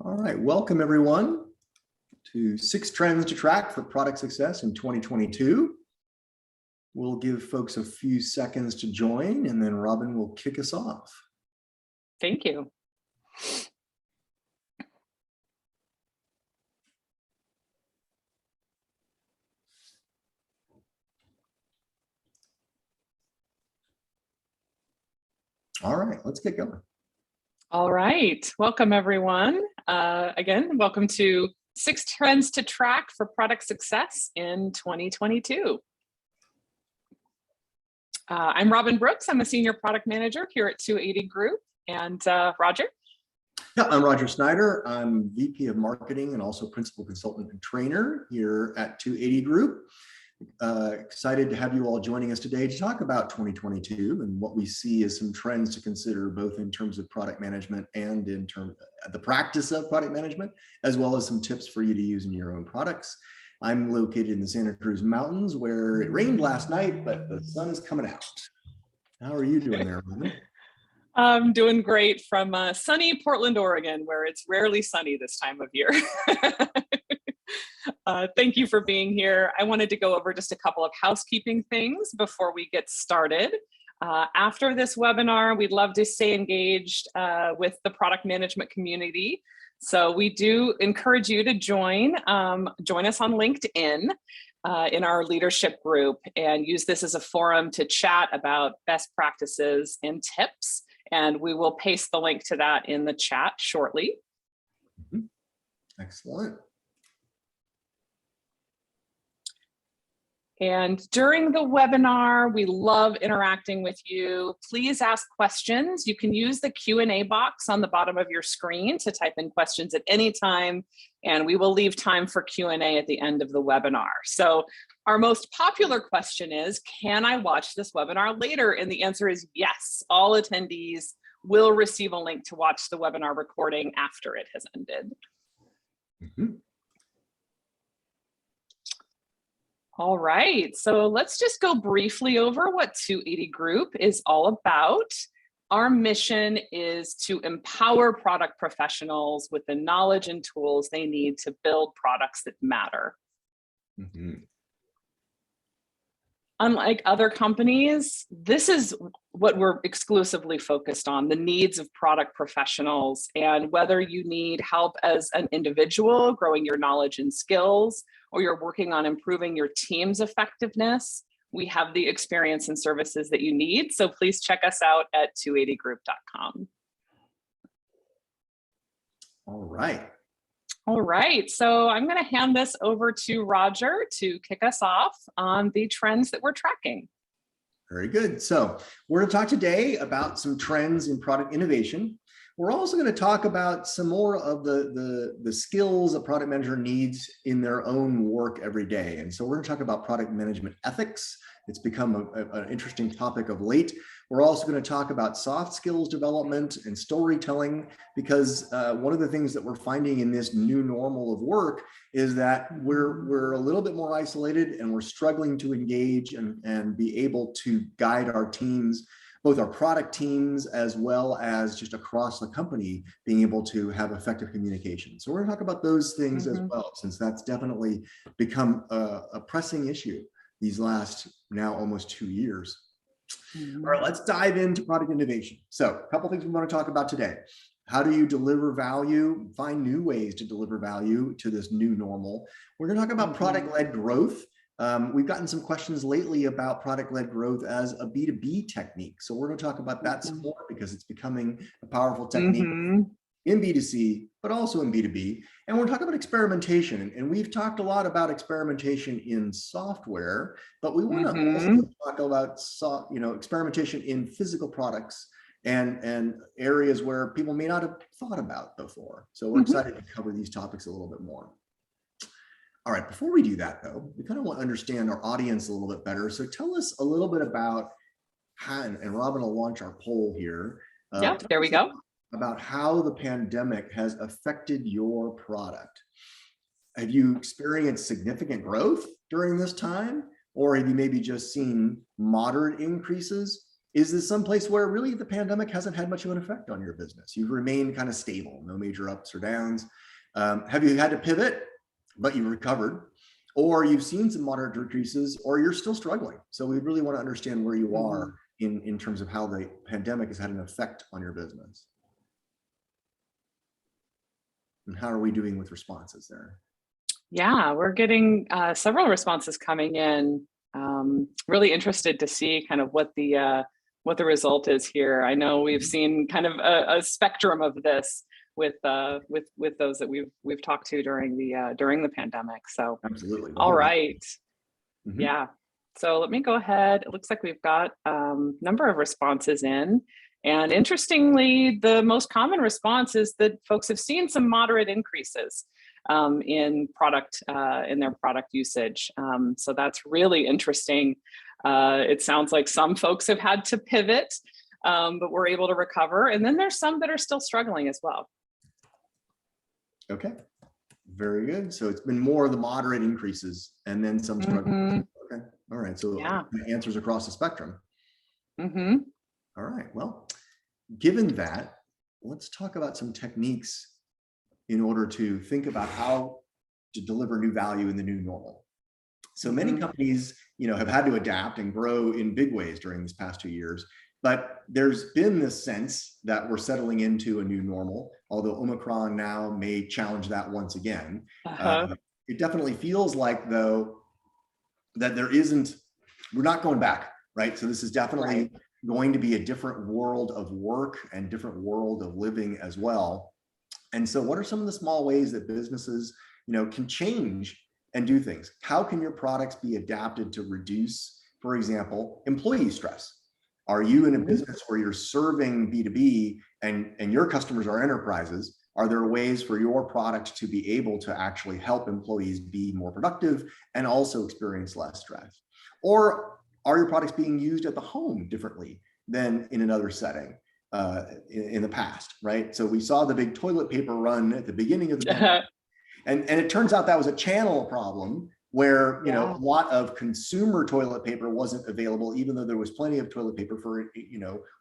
All right, welcome everyone to 6 Trends to Track for Product Success in 2022. We'll give folks a few seconds to join and then Robyn will kick us off. Thank you. All right, let's get going. All right, welcome everyone. Again, welcome to 6 Trends to Track for Product Success in 2022. I'm Robyn Brooks. I'm a Senior Product Manager here at 280 Group. And Roger? Yeah, I'm Roger Snyder. I'm VP of Marketing and also Principal Consultant and Trainer here at 280 Group. Excited to have you all joining us today to talk about 2022 and what we see as some trends to consider, both in terms of product management and in terms of the practice of product management, as well as some tips for you to use in your own products. I'm located in the Santa Cruz Mountains, where it rained last night, but the sun is coming out. How are you doing there, Robyn? I'm doing great from sunny Portland, Oregon, where it's rarely sunny this time of year. Thank you for being here. I wanted to go over just a couple of housekeeping things before we get started. After this webinar, we'd love to stay engaged with the product management community. So we do encourage you to join us on LinkedIn in our leadership group and use this as a forum to chat about best practices and tips. And we will paste the link to that in the chat shortly. Excellent. And during the webinar, we love interacting with you. Please ask questions. You can use the Q&A box on the bottom of your screen to type in questions at any time, and we will leave time for Q&A at the end of the webinar. So our most popular question is, can I watch this webinar later? And the answer is yes. All attendees will receive a link to watch the webinar recording after it has ended. All right, so let's just go briefly over what 280 Group is all about. Our mission is to empower product professionals with the knowledge and tools they need to build products that matter. Unlike other companies, this is what we're exclusively focused on, the needs of product professionals. And whether you need help as an individual, growing your knowledge and skills, or you're working on improving your team's effectiveness, we have the experience and services that you need. So please check us out at 280group.com. All right. All right, so I'm going to hand this over to Roger to kick us off on the trends that we're tracking. Very good. So we're going to talk today about some trends in product innovation. We're also going to talk about some more of the skills a product manager needs in their own work every day. And so we're going to talk about product management ethics. It's become an interesting topic of late. We're also going to talk about soft skills development and storytelling, because one of the things that we're finding in this new normal of work is that we're a little bit more isolated and we're struggling to engage and be able to guide our teams, both our product teams as well as just across the company, being able to have effective communication. So we're going to talk about those things as well, since that's definitely become a pressing issue these last now almost 2 years. All right, let's dive into product innovation. So a couple things we want to talk about today. How do you deliver value, find new ways to deliver value to this new normal? We're going to talk about product-led growth. We've gotten some questions lately about product-led growth as a B2B technique. So we're going to talk about that some more, because it's becoming a powerful technique in B2C, but also in B2B. And we're talking about experimentation. And we've talked a lot about experimentation in software, but we want to also talk about experimentation in physical products and areas where people may not have thought about before. So we're excited to cover these topics a little bit more. All right, before we do that though, we kind of want to understand our audience a little bit better. So tell us a little bit about how, and Robyn will launch our poll here. Yeah, there we go. About how the pandemic has affected your product. Have you experienced significant growth during this time? Or have you maybe just seen moderate increases? Is this someplace where really the pandemic hasn't had much of an effect on your business? You've remained kind of stable, no major ups or downs. Have you had to pivot, but you recovered? Or you've seen some moderate decreases, or you're still struggling? So we really want to understand where you are in terms of how the pandemic has had an effect on your business. And how are we doing with responses there? Yeah, we're getting several responses coming in. Really interested to see kind of what the result is here. I know we've seen kind of a spectrum of this with those that we've talked to during the pandemic. So Absolutely. all right. Yeah. So let me go ahead. It looks like we've got a number of responses in. And interestingly, the most common response is that folks have seen some moderate increases in their product usage. So that's really interesting. It sounds like some folks have had to pivot, but we're able to recover. And then there's some that are still struggling as well. Okay, very good. So it's been more of the moderate increases and then some struggling. Okay, all right. So yeah, answers across the spectrum. All right. Well, given that, let's talk about some techniques in order to think about how to deliver new value in the new normal. So many companies, have had to adapt and grow in big ways during these past 2 years, but there's been this sense that we're settling into a new normal, although Omicron now may challenge that once again. It definitely feels like, though, that we're not going back, right? So this is definitely going to be a different world of work and different world of living as well. And so what are some of the small ways that businesses, can change and do things? How can your products be adapted to reduce, for example, employee stress? Are you in a business where you're serving B2B and your customers are enterprises? Are there ways for your product to be able to actually help employees be more productive and also experience less stress? Or are your products being used at the home differently than in another setting in the past, right? So we saw the big toilet paper run at the beginning of the pandemic, and it turns out that was a channel problem where a lot of consumer toilet paper wasn't available, even though there was plenty of toilet paper for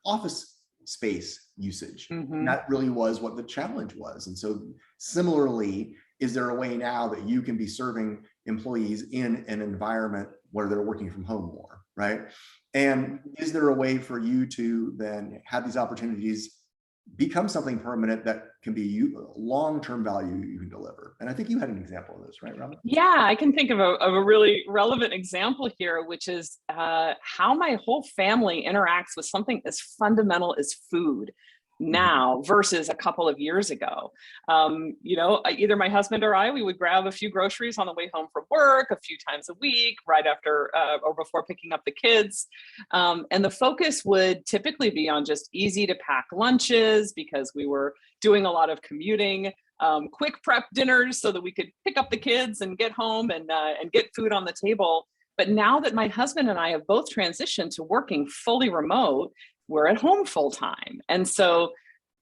office space usage. And that really was what the challenge was. And so similarly, is there a way now that you can be serving employees in an environment where they're working from home more, right? And is there a way for you to then have these opportunities become something permanent that can be long-term value you can deliver? And I think you had an example of this, right, Robyn? Yeah, I can think of a really relevant example here, which is how my whole family interacts with something as fundamental as food now versus a couple of years ago. Either my husband or I, we would grab a few groceries on the way home from work a few times a week, right after or before picking up the kids. And the focus would typically be on just easy to pack lunches because we were doing a lot of commuting, quick prep dinners so that we could pick up the kids and get home and get food on the table. But now that my husband and I have both transitioned to working fully remote, we're at home full time. And so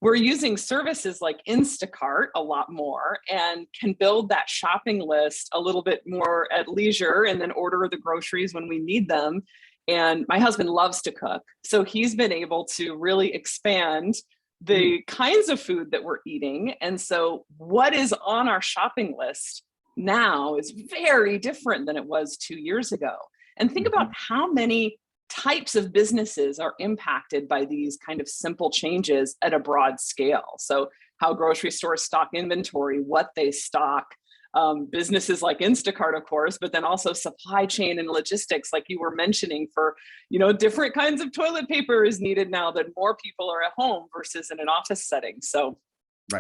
we're using services like Instacart a lot more and can build that shopping list a little bit more at leisure and then order the groceries when we need them. And my husband loves to cook. So he's been able to really expand the kinds of food that we're eating. And so what is on our shopping list now is very different than it was 2 years ago. And think about how many types of businesses are impacted by these kind of simple changes at a broad scale. So how grocery stores stock inventory, what they stock, businesses like Instacart, of course, but then also supply chain and logistics, like you were mentioning, for, different kinds of toilet paper is needed now that more people are at home versus in an office setting. So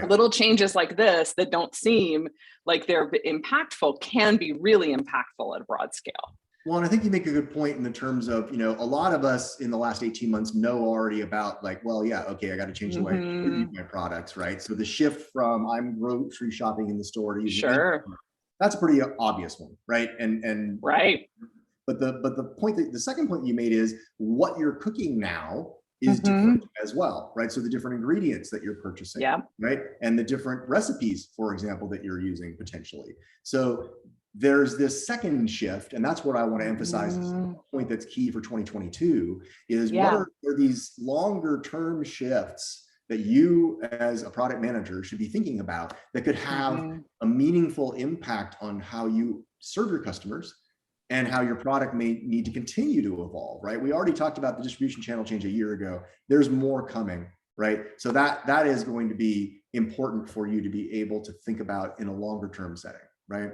little changes like this that don't seem like they're impactful can be really impactful at a broad scale. Well, and I think you make a good point in the terms of, a lot of us in the last 18 months know already about I got to change the way I distribute my products, right? So the shift from I'm grocery shopping in the store to using that's a pretty obvious one, right? And But the second point you made is what you're cooking now is different as well, right? So the different ingredients that you're purchasing, right? And the different recipes, for example, that you're using potentially. So there's this second shift, and that's what I want to emphasize. This Mhm. point that's key for 2022 is what Yeah. are these longer term shifts that you as a product manager should be thinking about that could have Mhm. a meaningful impact on how you serve your customers and how your product may need to continue to evolve, right? We already talked about the distribution channel change a year ago. There's more coming, right? So that is going to be important for you to be able to think about in a longer term setting, right?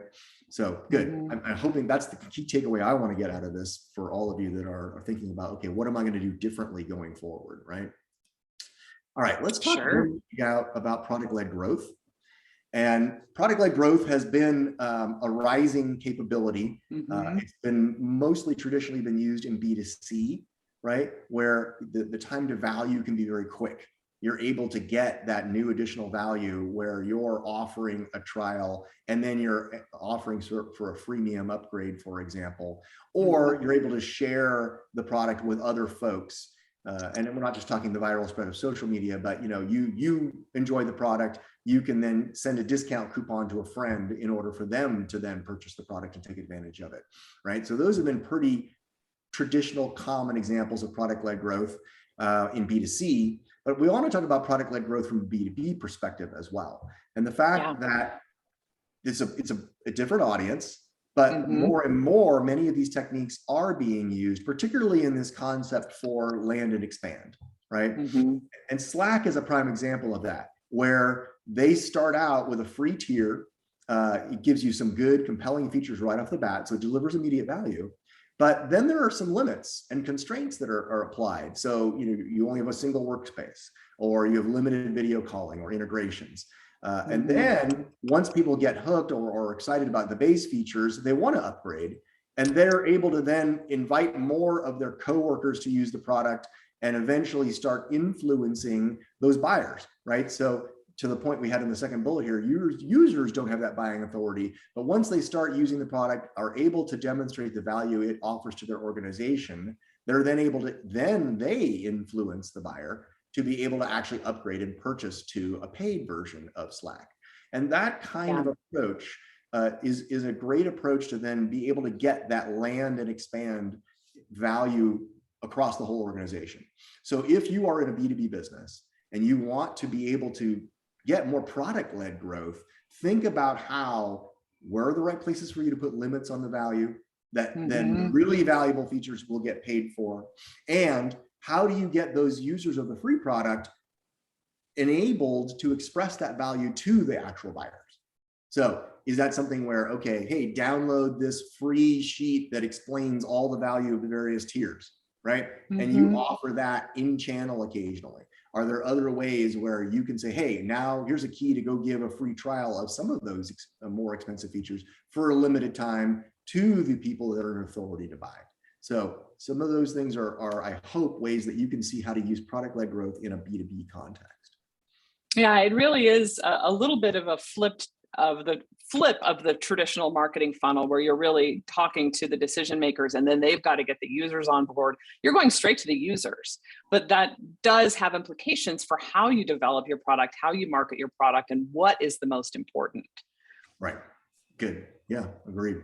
So good. Mhm. I'm hoping that's the key takeaway I want to get out of this for all of you that are thinking about, okay, what am I going to do differently going forward, right? All right, let's talk Sure. about product-led growth. And product-led growth has been a rising capability. Mhm. It's been mostly traditionally been used in B2C, right? Where the time to value can be very quick. You're able to get that new additional value where you're offering a trial and then you're offering for a freemium upgrade, for example, or you're able to share the product with other folks. And we're not just talking the viral spread of social media, but you enjoy the product, you can then send a discount coupon to a friend in order for them to then purchase the product and take advantage of it, right? So those have been pretty traditional, common examples of product-led growth in B2C, but we want to talk about product-led growth from a B2B perspective as well. And the fact that it's a different audience, but more and more, many of these techniques are being used, particularly in this concept for land and expand, right? And Slack is a prime example of that, where they start out with a free tier. It gives you some good, compelling features right off the bat, so it delivers immediate value. But then there are some limits and constraints that are applied. So you only have a single workspace, or you have limited video calling or integrations. And then once people get hooked or excited about the base features, they want to upgrade, and they're able to then invite more of their coworkers to use the product and eventually start influencing those buyers, right? So to the point we had in the second bullet here, users don't have that buying authority, but once they start using the product, are able to demonstrate the value it offers to their organization, they're then able to, then they influence the buyer to be able to actually upgrade and purchase to a paid version of Slack. And that kind of approach is a great approach to then be able to get that land and expand value across the whole organization. So if you are in a B2B business and you want to be able to get more product-led growth, think about where are the right places for you to put limits on the value that then really valuable features will get paid for, and how do you get those users of the free product enabled to express that value to the actual buyers? So is that something where, okay, hey, download this free sheet that explains all the value of the various tiers, right? And you offer that in channel occasionally. Are there other ways where you can say, hey, now here's a key to go give a free trial of some of those more expensive features for a limited time to the people that are in authority to buy? So some of those things are, I hope, ways that you can see how to use product-led growth in a B2B context. Yeah, it really is a little bit of a flip of the traditional marketing funnel, where you're really talking to the decision makers and then they've got to get the users on board. You're going straight to the users, but that does have implications for how you develop your product, how you market your product, and what is the most important. Right. Good. Yeah, agreed.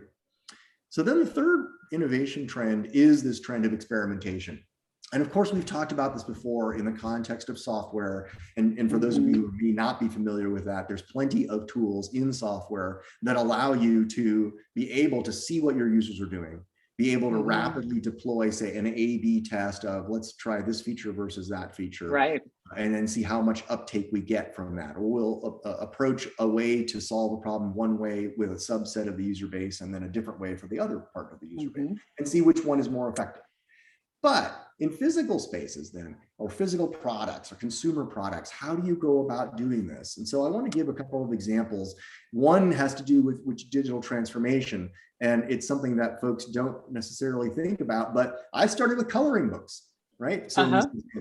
So then the third innovation trend is this trend of experimentation. And of course, we've talked about this before in the context of software. And for those of you who may not be familiar with that, there's plenty of tools in software that allow you to be able to see what your users are doing, be able to rapidly deploy, say, an A/B test of let's try this feature versus that feature. Right. And then see how much uptake we get from that. Or we'll approach a way to solve a problem one way with a subset of the user base, and then a different way for the other part of the user base, and see which one is more effective. But in physical spaces then, or physical products or consumer products, how do you go about doing this? And so I want to give a couple of examples. One has to do with digital transformation, and it's something that folks don't necessarily think about, but I started with coloring books, right? So,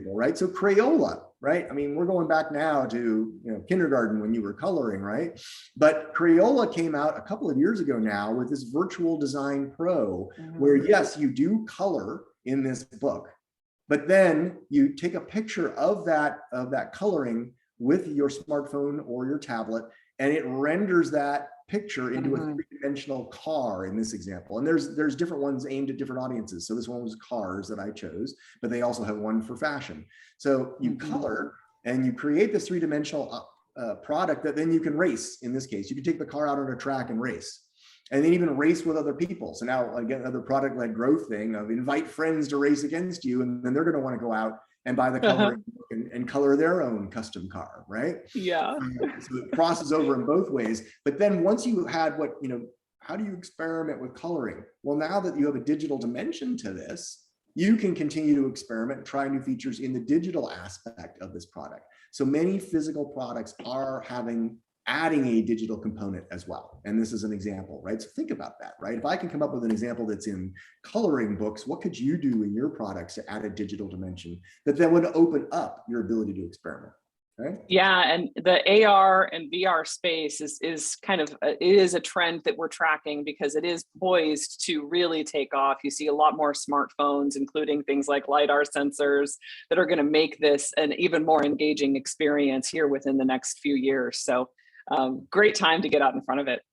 right? So Crayola, right? I mean, we're going back now to kindergarten when you were coloring, right? But Crayola came out a couple of years ago now with this Virtual Design Pro, where yes, you do color in this book, but then you take a picture of that coloring with your smartphone or your tablet, and it renders that picture into a three-dimensional car in this example. And there's different ones aimed at different audiences. So this one was cars that I chose, but they also have one for fashion. So you color and you create this three-dimensional product that then you can race. In this case, you can take the car out on a track and race. And then even race with other people. So now, again, another product-led growth thing of invite friends to race against you, and then they're going to want to go out and buy the coloring book and color their own custom car, right? Yeah. So it crosses over in both ways. But then once you had how do you experiment with coloring? Well, now that you have a digital dimension to this, you can continue to experiment and try new features in the digital aspect of this product. So many physical products are adding a digital component as well. And this is an example, right? So think about that, right? If I can come up with an example that's in coloring books, what could you do in your products to add a digital dimension that then would open up your ability to experiment, right? Yeah, and the AR and VR space is kind of, it is a trend that we're tracking because it is poised to really take off. You see a lot more smartphones, including things like LiDAR sensors that are going to make this an even more engaging experience here within the next few years. So great time to get out in front of it.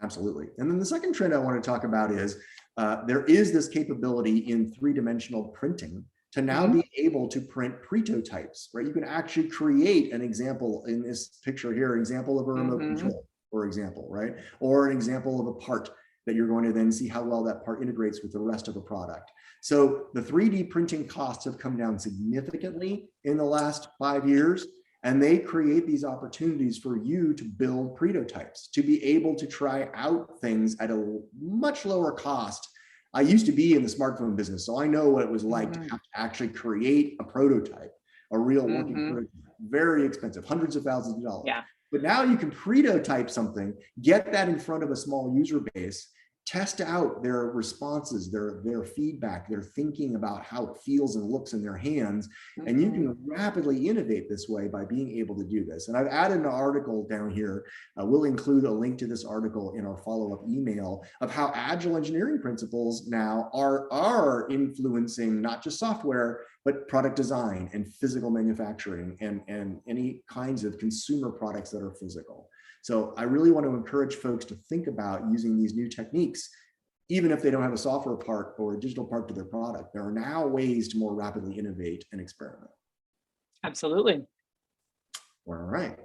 Absolutely. And then the second trend I want to talk about is there is this capability in three-dimensional printing to now be able to print prototypes, right? You can actually create an example in this picture here, an example of a remote control, for example, right? Or an example of a part that you're going to then see how well that part integrates with the rest of a product. So the 3D printing costs have come down significantly in the last 5 years. And they create these opportunities for you to build prototypes, to be able to try out things at a much lower cost. I used to be in the smartphone business, so I know what it was like to have to actually create a prototype, a real working prototype. Very expensive, hundreds of thousands of dollars. Yeah. But now you can prototype something, get that in front of a small user base, test out their responses, their feedback, their thinking about how it feels and looks in their hands. And you can rapidly innovate this way by being able to do this. And I've added an article down here. We'll include a link to this article in our follow-up email of how agile engineering principles now are influencing not just software, but product design and physical manufacturing and any kinds of consumer products that are physical. So I really want to encourage folks to think about using these new techniques, even if they don't have a software part or a digital part to their product. There are now ways to more rapidly innovate and experiment. Absolutely. All right.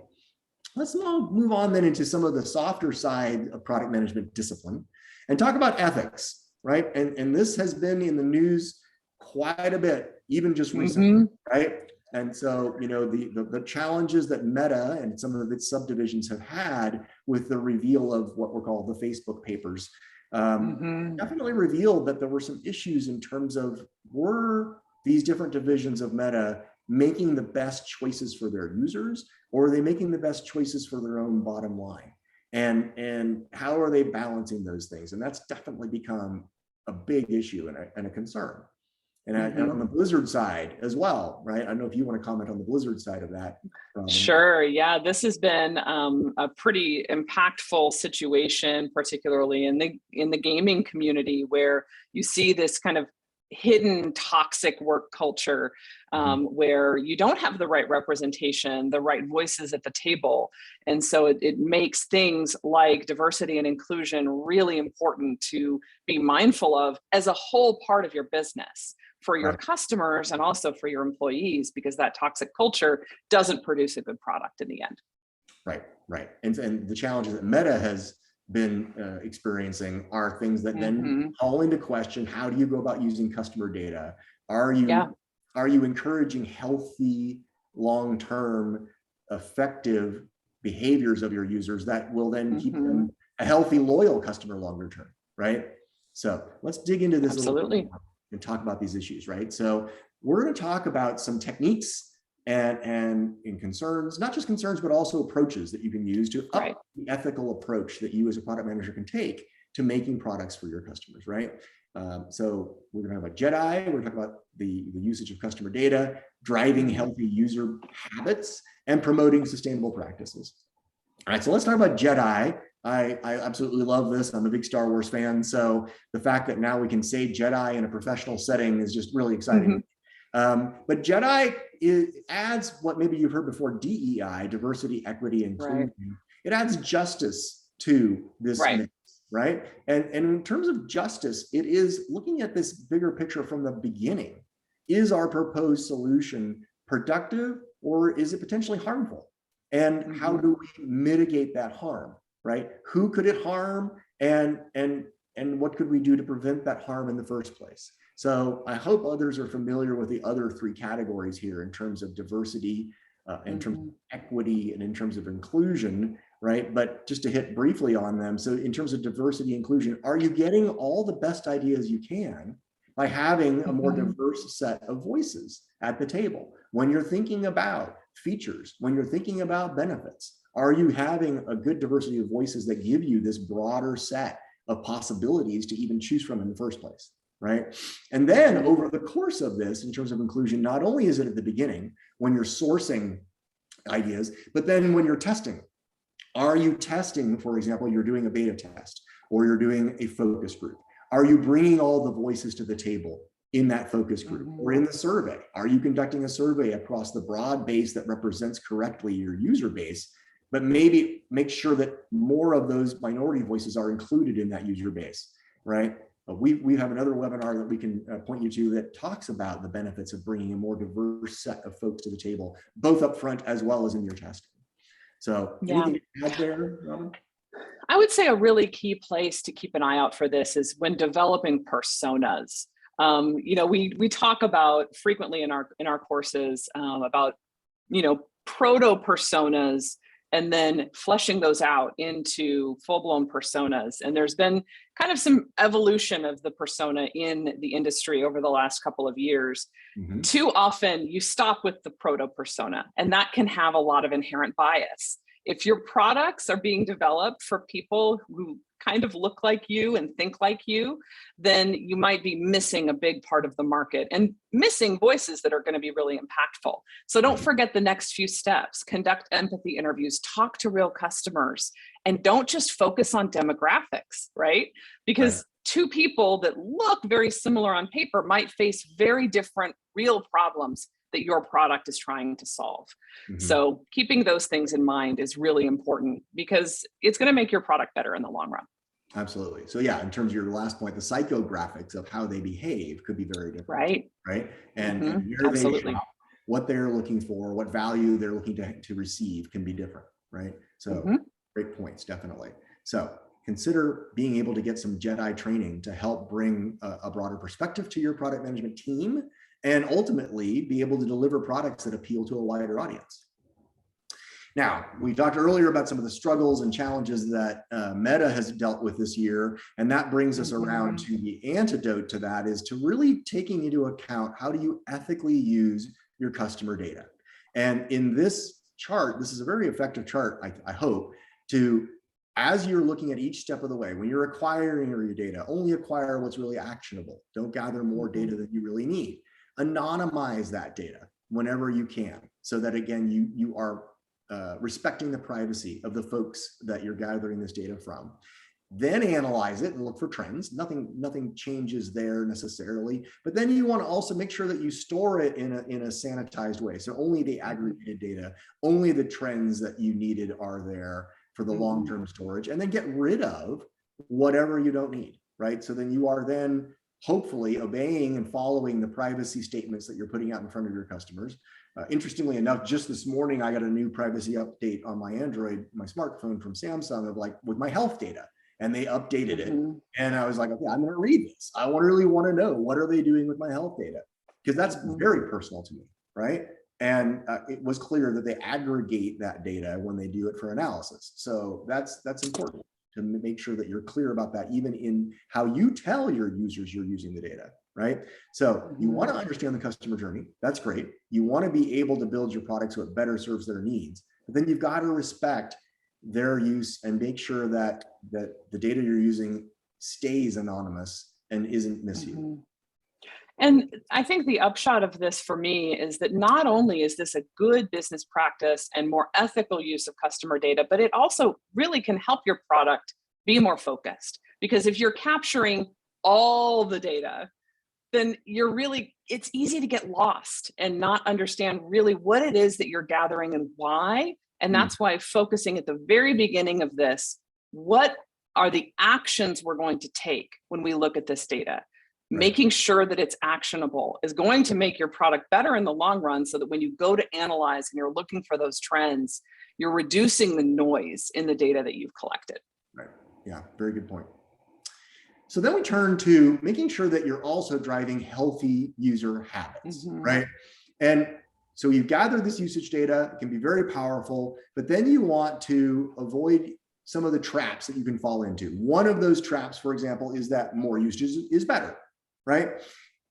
Let's now move on then into some of the softer side of product management discipline and talk about ethics, right? And this has been in the news quite a bit, even just recently, right? And so, the challenges that Meta and some of its subdivisions have had with the reveal of what were called the Facebook papers definitely revealed that there were some issues in terms of, were these different divisions of Meta making the best choices for their users, or are they making the best choices for their own bottom line? And how are they balancing those things? And that's definitely become a big issue and a concern. And on the Blizzard side as well, right? I don't know if you want to comment on the Blizzard side of that. Sure. Yeah, this has been a pretty impactful situation, particularly in the gaming community, where you see this kind of hidden toxic work culture where you don't have the right representation, the right voices at the table. And so it makes things like diversity and inclusion really important to be mindful of as a whole part of your business, for your customers and also for your employees, because that toxic culture doesn't produce a good product in the end. Right. And the challenges that Meta has been experiencing are things that then call into question, how do you go about using customer data? Are you encouraging healthy, long-term, effective behaviors of your users that will then keep them a healthy, loyal customer longer term, right? So let's dig into this a little bit more and talk about these issues, right? So we're going to talk about some techniques and concerns, not just concerns, but also approaches that you can use to up the ethical approach that you as a product manager can take to making products for your customers, right? So we're going to talk about JEDI, we're going to talk about the usage of customer data, driving healthy user habits, and promoting sustainable practices. All right, so let's talk about JEDI. I absolutely love this. I'm a big Star Wars fan, so the fact that now we can say JEDI in a professional setting is just really exciting. But JEDI adds what maybe you've heard before, DEI, diversity, equity, inclusion. It adds justice to this Right. mix, right? And in terms of justice, it is looking at this bigger picture from the beginning. Is our proposed solution productive, or is it potentially harmful? And how do we mitigate that harm, right? Who could it harm, and what could we do to prevent that harm in the first place? So I hope others are familiar with the other three categories here in terms of diversity, in terms of equity, and in terms of inclusion, right? But just to hit briefly on them. So in terms of diversity, inclusion, are you getting all the best ideas you can by having a more diverse set of voices at the table? When you're thinking about features, when you're thinking about benefits, are you having a good diversity of voices that give you this broader set of possibilities to even choose from in the first place, right? And then over the course of this, in terms of inclusion, not only is it at the beginning when you're sourcing ideas, but then when you're testing. Are you testing, for example, you're doing a beta test or you're doing a focus group? Are you bringing all the voices to the table in that focus group or in the survey? Are you conducting a survey across the broad base that represents correctly your user base, but maybe make sure that more of those minority voices are included in that user base, right? We have another webinar that we can point you to that talks about the benefits of bringing a more diverse set of folks to the table, both up front as well as in your testing. So anything to add there, Robyn? I would say a really key place to keep an eye out for this is when developing personas. We talk about frequently in our courses about proto personas and then fleshing those out into full-blown personas. And there's been kind of some evolution of the persona in the industry over the last couple of years. Too often you stop with the proto persona, and that can have a lot of inherent bias. If your products are being developed for people who kind of look like you and think like you, then you might be missing a big part of the market and missing voices that are going to be really impactful. So don't forget the next few steps. Conduct empathy interviews, talk to real customers, and don't just focus on demographics, right? Because two people that look very similar on paper might face very different real problems that your product is trying to solve. So keeping those things in mind is really important because it's going to make your product better in the long run. Absolutely. So yeah, in terms of your last point, the psychographics of how they behave could be very different. Right. And where they shop, what they're looking for, what value they're looking to receive can be different. Right. So great points, definitely. So consider being able to get some Jedi training to help bring a broader perspective to your product management team and ultimately be able to deliver products that appeal to a wider audience. Now, we talked earlier about some of the struggles and challenges that Meta has dealt with this year, and that brings us around to the antidote to that is to really taking into account how do you ethically use your customer data. And in this chart, this is a very effective chart, I hope, to, as you're looking at each step of the way, when you're acquiring your data, only acquire what's really actionable. Don't gather more data than you really need. Anonymize that data whenever you can, so that again, you are respecting the privacy of the folks that you're gathering this data from. Then analyze it and look for trends. Nothing changes there necessarily, but then you want to also make sure that you store it in a sanitized way. So only the aggregated data, only the trends that you needed are there for the long-term storage, and then get rid of whatever you don't need, right? So then you are then hopefully obeying and following the privacy statements that you're putting out in front of your customers. Interestingly enough, just this morning, I got a new privacy update on my Android, my smartphone from Samsung of with my health data, and they updated it. And I was like, okay, I'm going to read this. I really want to know, what are they doing with my health data? Because that's very personal to me, right? And it was clear that they aggregate that data when they do it for analysis. So that's important to make sure that you're clear about that, even in how you tell your users you're using the data, right? So you want to understand the customer journey. That's great. You want to be able to build your product so it better serves their needs, but then you've got to respect their use and make sure that the data you're using stays anonymous and isn't misused. And I think the upshot of this for me is that not only is this a good business practice and more ethical use of customer data, but it also really can help your product be more focused. Because if you're capturing all the data, then it's easy to get lost and not understand really what it is that you're gathering and why. And that's why focusing at the very beginning of this what are the actions we're going to take when we look at this data? Right. Making sure that it's actionable is going to make your product better in the long run, so that when you go to analyze and you're looking for those trends, you're reducing the noise in the data that you've collected. Right. Yeah, very good point. So then we turn to making sure that you're also driving healthy user habits, right? And so you've gathered this usage data, it can be very powerful, but then you want to avoid some of the traps that you can fall into. One of those traps, for example, is that more usage is better, right?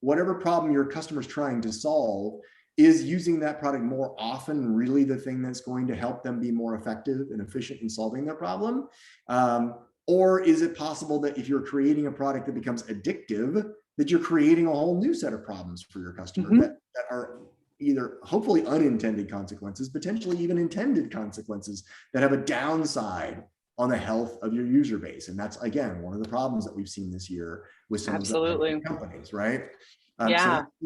Whatever problem your customer's trying to solve, is using that product more often really the thing that's going to help them be more effective and efficient in solving their problem? Or is it possible that if you're creating a product that becomes addictive, that you're creating a whole new set of problems for your customer that are either hopefully unintended consequences, potentially even intended consequences that have a downside on the health of your user base? And that's, again, one of the problems that we've seen this year with some of the companies, right? So you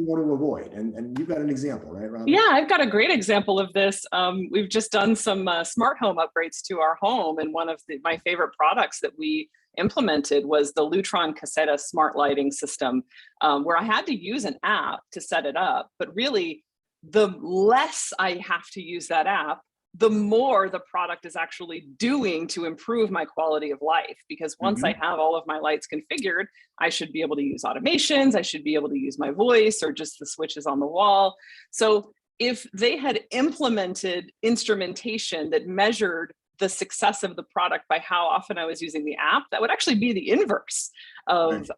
want to avoid, and you've got an example, right, Robyn? Yeah, I've got a great example of this. We've just done some smart home upgrades to our home, and one of my favorite products that we implemented was the Lutron Caseta smart lighting system, where I had to use an app to set it up, but really the less I have to use that app, the more the product is actually doing to improve my quality of life. Because once I have all of my lights configured, I should be able to use automations, I should be able to use my voice or just the switches on the wall. So if they had implemented instrumentation that measured the success of the product by how often I was using the app, that would actually be the inverse of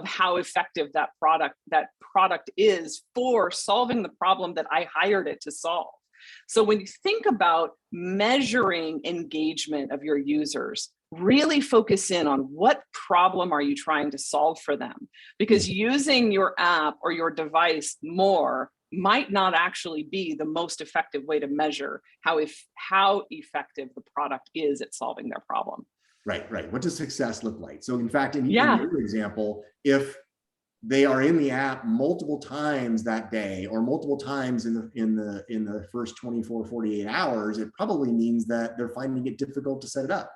how effective that product is for solving the problem that I hired it to solve. So when you think about measuring engagement of your users, really focus in on what problem are you trying to solve for them? Because using your app or your device more might not actually be the most effective way to measure how effective the product is at solving their problem. Right. What does success look like? So in fact, in your example, if they are in the app multiple times that day or multiple times in the first 24, 48 hours, it probably means that they're finding it difficult to set it up.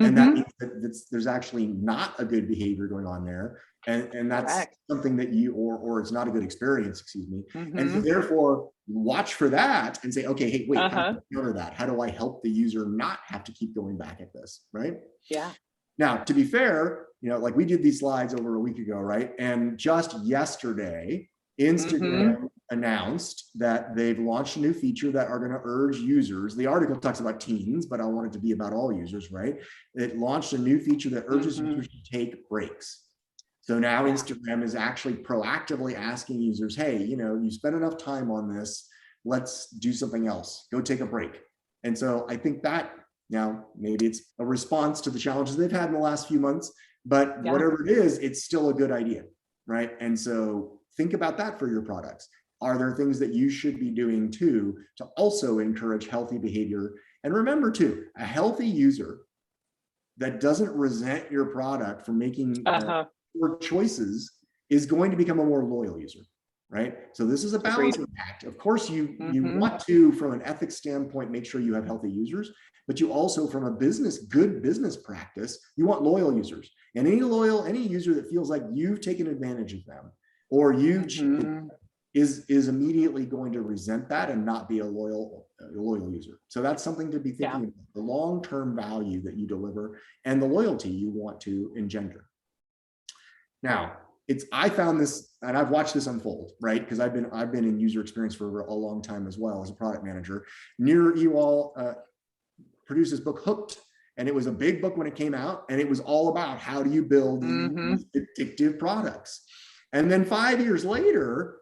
And that means that there's actually not a good behavior going on there. And that's something that or it's not a good experience, excuse me. And so therefore watch for that and say, okay, hey, wait, how do I counter that? How do I help the user not have to keep going back at this, right? Yeah. Now, to be fair, like we did these slides over a week ago, right? And just yesterday, Instagram announced that they've launched a new feature that are going to urge users. The article talks about teens, but I want it to be about all users, right? It launched a new feature that urges users to take breaks. So now Instagram is actually proactively asking users, hey, you spent enough time on this, let's do something else. Go take a break. And so I think that now maybe it's a response to the challenges they've had in the last few months, but whatever it is, it's still a good idea, right? And so think about that for your products. Are there things that you should be doing too to also encourage healthy behavior? And remember too, a healthy user that doesn't resent your product for making poor choices is going to become a more loyal user, right? So this is a balancing act. Of course, you want to, from an ethics standpoint, make sure you have healthy users, but you also, from a good business practice, you want loyal users. And any user that feels like you've taken advantage of them or is immediately going to resent that and not be a loyal user. So that's something to be thinking about, the long-term value that you deliver and the loyalty you want to engender. Now, I found this, and I've watched this unfold, right? Because I've been in user experience for a long time as well as a product manager. Near Ewald produced this book, Hooked, and it was a big book when it came out, and it was all about how do you build addictive products. And then 5 years later,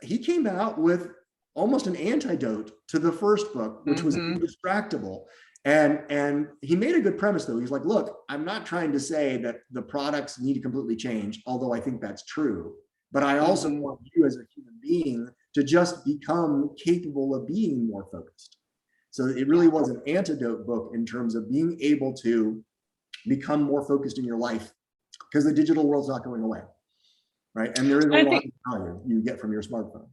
he came out with almost an antidote to the first book, which was Indistractable. And he made a good premise though. He's like, look, I'm not trying to say that the products need to completely change, although I think that's true. But I also want you as a human being to just become capable of being more focused. So it really was an antidote book in terms of being able to become more focused in your life, because the digital world's not going away, right? And there is a lot of value you get from your smartphone.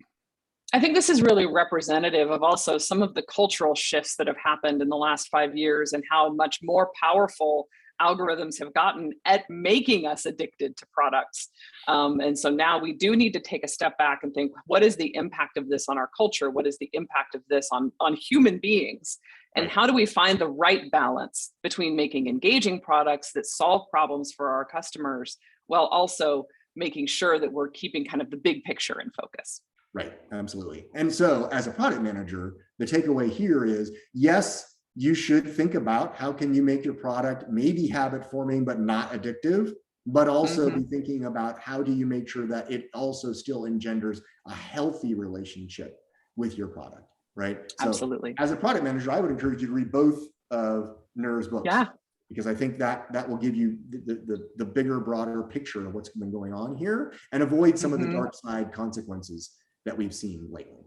I think this is really representative of also some of the cultural shifts that have happened in the last 5 years and how much more powerful algorithms have gotten at making us addicted to products. And so now we do need to take a step back and think, what is the impact of this on our culture? What is the impact of this on human beings? And how do we find the right balance between making engaging products that solve problems for our customers while also making sure that we're keeping kind of the big picture in focus? Right, absolutely. And so as a product manager, the takeaway here is, yes, you should think about how can you make your product maybe habit forming, but not addictive, but also be thinking about how do you make sure that it also still engenders a healthy relationship with your product, right? So absolutely. As a product manager, I would encourage you to read both of Nur's books. Yeah. Because I think that will give you the bigger, broader picture of what's been going on here and avoid some of the dark side consequences that we've seen lately.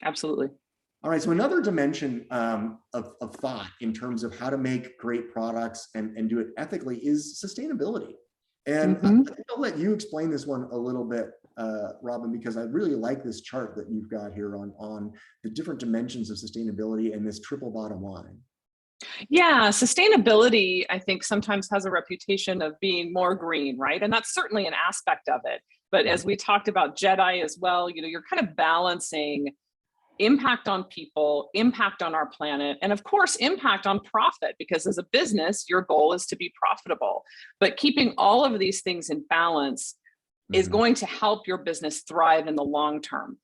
Absolutely. All right, so another dimension of thought in terms of how to make great products and do it ethically is sustainability. And I think I'll let you explain this one a little bit, Robyn, because I really like this chart that you've got here on the different dimensions of sustainability and this triple bottom line. Yeah, sustainability, I think, sometimes has a reputation of being more green, right? And that's certainly an aspect of it. But as we talked about JEDI as well, you're kind of balancing impact on people, impact on our planet, and of course, impact on profit, because as a business, your goal is to be profitable. But keeping all of these things in balance is going to help your business thrive in the long term.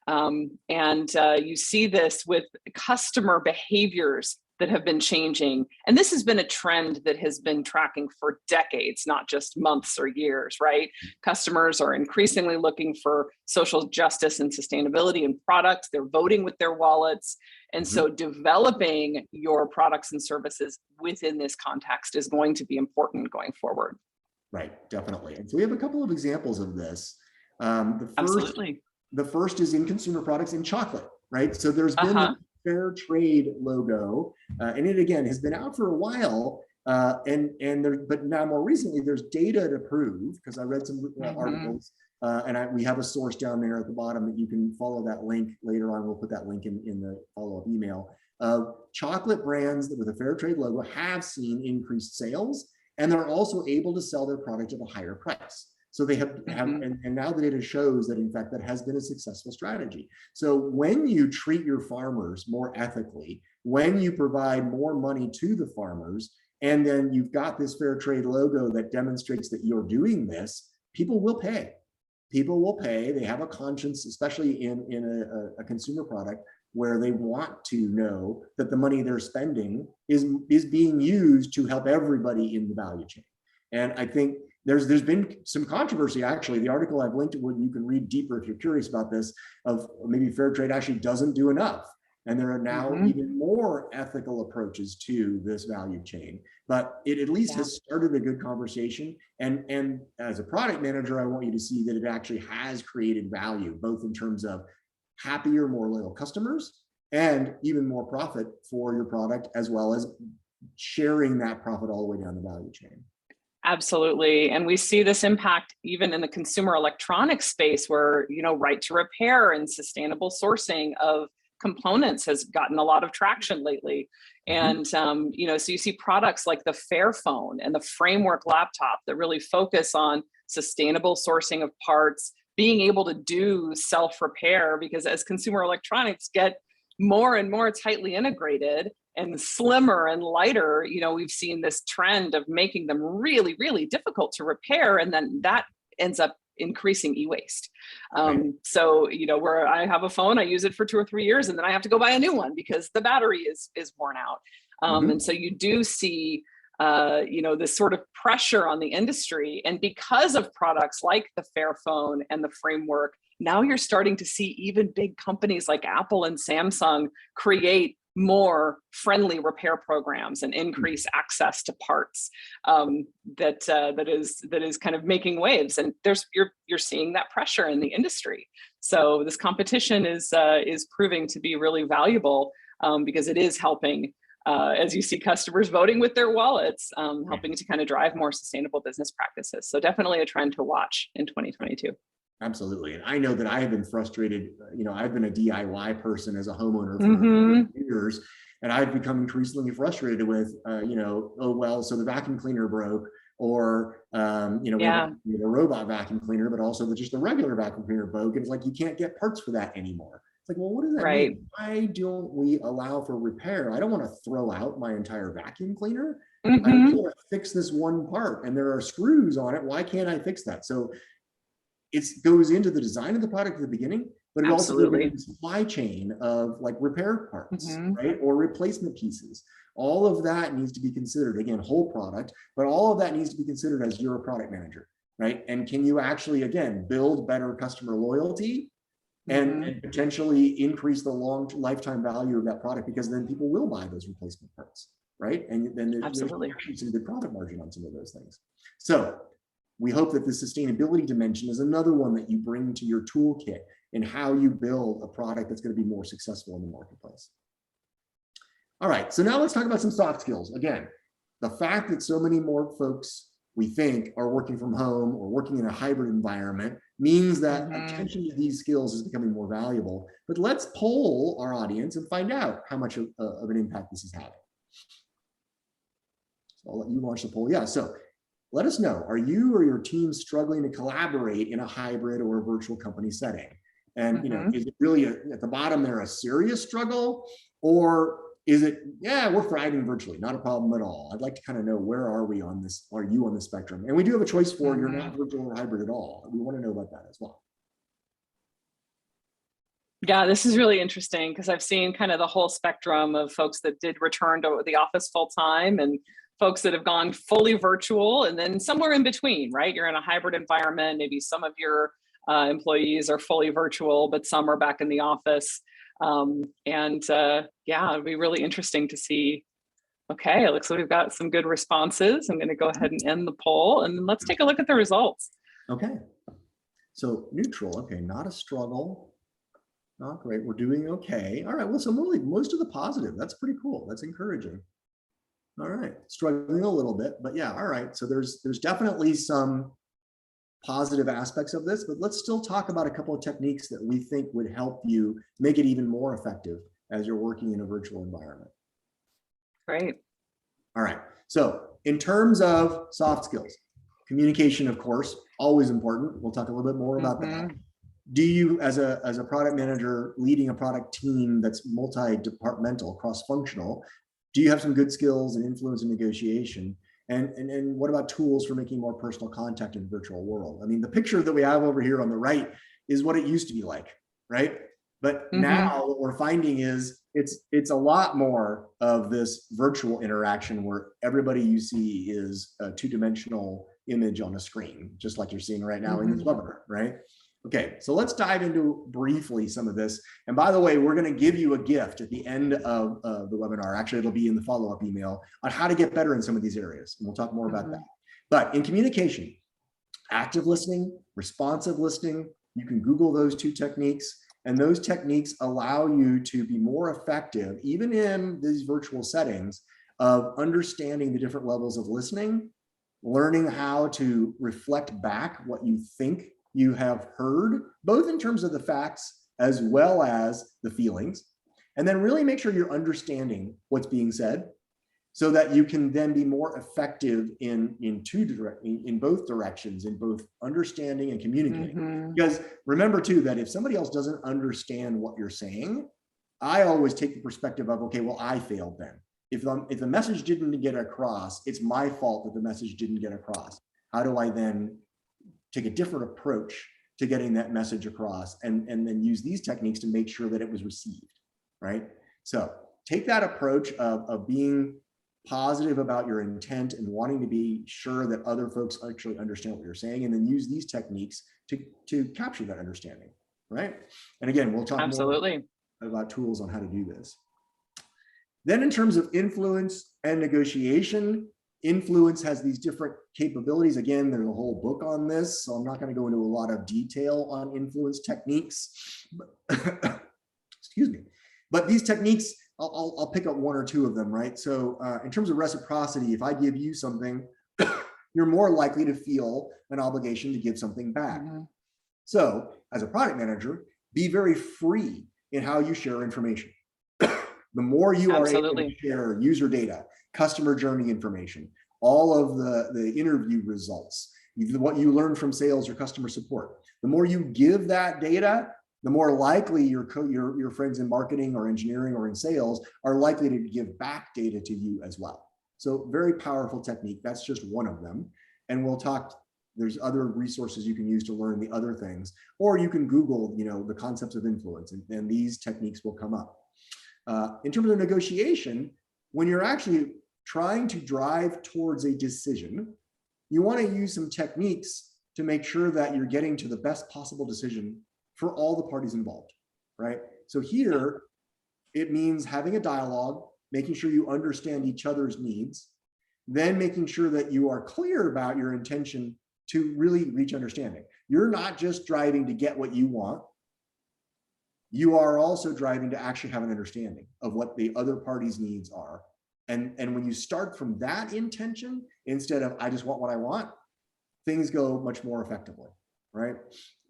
You see this with customer behaviors that have been changing. And this has been a trend that has been tracking for decades, not just months or years, right? Customers are increasingly looking for social justice and sustainability in products. They're voting with their wallets. And so developing your products and services within this context is going to be important going forward. Right, definitely. And so we have a couple of examples of this. Absolutely. The first is in consumer products in chocolate, right? So there's been the fair trade logo, and it again has been out for a while, but now more recently there's data to prove, because I read some articles, and we have a source down there at the bottom that you can follow that link later on. We'll put that link in the follow-up email. Chocolate brands with a fair trade logo have seen increased sales, and they're also able to sell their product at a higher price. So they have and now the data shows that in fact that has been a successful strategy. So when you treat your farmers more ethically, when you provide more money to the farmers, and then you've got this fair trade logo that demonstrates that you're doing this, people will pay. People will pay. They have a conscience, especially in a consumer product, where they want to know that the money they're spending is being used to help everybody in the value chain. And I think there's been some controversy, actually. The article I've linked to, where you can read deeper if you're curious about this, of maybe fair trade actually doesn't do enough. And there are now even more ethical approaches to this value chain. But it at least has started a good conversation. And as a product manager, I want you to see that it actually has created value, both in terms of happier, more loyal customers, and even more profit for your product, as well as sharing that profit all the way down the value chain. Absolutely. And we see this impact even in the consumer electronics space, where, right to repair and sustainable sourcing of components has gotten a lot of traction lately. And, so you see products like the Fairphone and the Framework laptop that really focus on sustainable sourcing of parts, being able to do self-repair, because as consumer electronics get more and more tightly integrated and slimmer and lighter, we've seen this trend of making them really, really difficult to repair. And then that ends up increasing e-waste. So, where I have a phone, I use it for 2 or 3 years, and then I have to go buy a new one because the battery is worn out. And so you do see, this sort of pressure on the industry. And because of products like the Fairphone and the Framework, now you're starting to see even big companies like Apple and Samsung create more friendly repair programs and increase access to parts that is kind of making waves. And you're seeing that pressure in the industry. So this competition is proving to be really valuable because it is helping, as you see customers voting with their wallets, helping to kind of drive more sustainable business practices. So definitely a trend to watch in 2022. Absolutely. And I know that I have been frustrated. I've been a DIY person as a homeowner for years. And I've become increasingly frustrated with, oh, well, so the vacuum cleaner broke, or, we have a robot vacuum cleaner, but also just the regular vacuum cleaner broke. And it's like, you can't get parts for that anymore. It's like, well, what does that mean? Why don't we allow for repair? I don't want to throw out my entire vacuum cleaner. I just want to fix this one part, and there are screws on it. Why can't I fix that? So it goes into the design of the product at the beginning, but it also goes into the supply chain of like repair parts, right? Or replacement pieces. All of that needs to be considered, again, whole product, but all of that needs to be considered as you're a product manager, right? And can you actually, again, build better customer loyalty and potentially increase the long lifetime value of that product, because then people will buy those replacement parts, right? And then there's actually some good profit margin on some of those things. So we hope that the sustainability dimension is another one that you bring to your toolkit in how you build a product that's going to be more successful in the marketplace. All right, so now let's talk about some soft skills. Again, the fact that so many more folks, we think, are working from home or working in a hybrid environment means that attention to these skills is becoming more valuable. But let's poll our audience and find out how much of an impact this is having. So I'll let you launch the poll. Yeah, so let us know, are you or your team struggling to collaborate in a hybrid or a virtual company setting? And is it really at the bottom there a serious struggle, or is it, yeah, we're thriving virtually, not a problem at all? I'd like to kind of know, where are we on this? Are you on the spectrum? And we do have a choice for you're not virtual or hybrid at all. We want to know about that as well. Yeah, this is really interesting, because I've seen kind of the whole spectrum of folks that did return to the office full time, and folks that have gone fully virtual, and then somewhere in between, right? You're in a hybrid environment. Maybe some of your employees are fully virtual, but some are back in the office. Yeah, it'd be really interesting to see. Okay, it looks like we've got some good responses. I'm going to go ahead and end the poll, and let's take a look at the results. Okay, so neutral. Okay, not a struggle. Not great. We're doing okay. All right. Well, so most of the positive. That's pretty cool. That's encouraging. All right, struggling a little bit, but yeah. All right. So there's definitely some positive aspects of this, but let's still talk about a couple of techniques that we think would help you make it even more effective as you're working in a virtual environment. Great. All right. So in terms of soft skills, communication, of course, always important. We'll talk a little bit more about that. Do you, as a product manager leading a product team that's multi-departmental, cross-functional, do you have some good skills in influence and negotiation? And what about tools for making more personal contact in the virtual world? I mean, the picture that we have over here on the right is what it used to be like, right? But now what we're finding is it's a lot more of this virtual interaction where everybody you see is a two-dimensional image on a screen, just like you're seeing right now in this webinar, right? Okay, so let's dive into briefly some of this. And by the way, we're going to give you a gift at the end of the webinar. Actually, it'll be in the follow-up email on how to get better in some of these areas. And we'll talk more about that. But in communication, active listening, responsive listening, you can Google those two techniques. And those techniques allow you to be more effective, even in these virtual settings, of understanding the different levels of listening, learning how to reflect back what you think you have heard, both in terms of the facts as well as the feelings, and then really make sure you're understanding what's being said so that you can then be more effective in both directions, in both understanding and communicating. Because remember too, that if somebody else doesn't understand what you're saying, I always take the perspective of, okay, well, I failed then. If the message didn't get across, it's my fault that the message didn't get across. How do I then take a different approach to getting that message across, and then use these techniques to make sure that it was received, right? So take that approach of being positive about your intent and wanting to be sure that other folks actually understand what you're saying, and then use these techniques to capture that understanding, right? And again, we'll talk more about tools on how to do this. Then in terms of influence and negotiation, influence has these different capabilities. Again, there's a whole book on this, so I'm not going to go into a lot of detail on influence techniques. Excuse me. But these techniques, I'll pick up one or two of them, right? So in terms of reciprocity, if I give you something, you're more likely to feel an obligation to give something back. So as a product manager, be very free in how you share information. The more you are able to Absolutely. share user data, customer journey information, all of the interview results, what you learn from sales or customer support, the more you give that data, the more likely your friends in marketing or engineering or in sales are likely to give back data to you as well. So very powerful technique. That's just one of them. And we'll talk, there's other resources you can use to learn the other things, or you can Google, the concepts of influence, and these techniques will come up. In terms of negotiation, when you're actually trying to drive towards a decision, you want to use some techniques to make sure that you're getting to the best possible decision for all the parties involved, right? So here, it means having a dialogue, making sure you understand each other's needs, then making sure that you are clear about your intention to really reach understanding. You're not just driving to get what you want. You are also driving to actually have an understanding of what the other party's needs are. And when you start from that intention, instead of I just want what I want, things go much more effectively, right?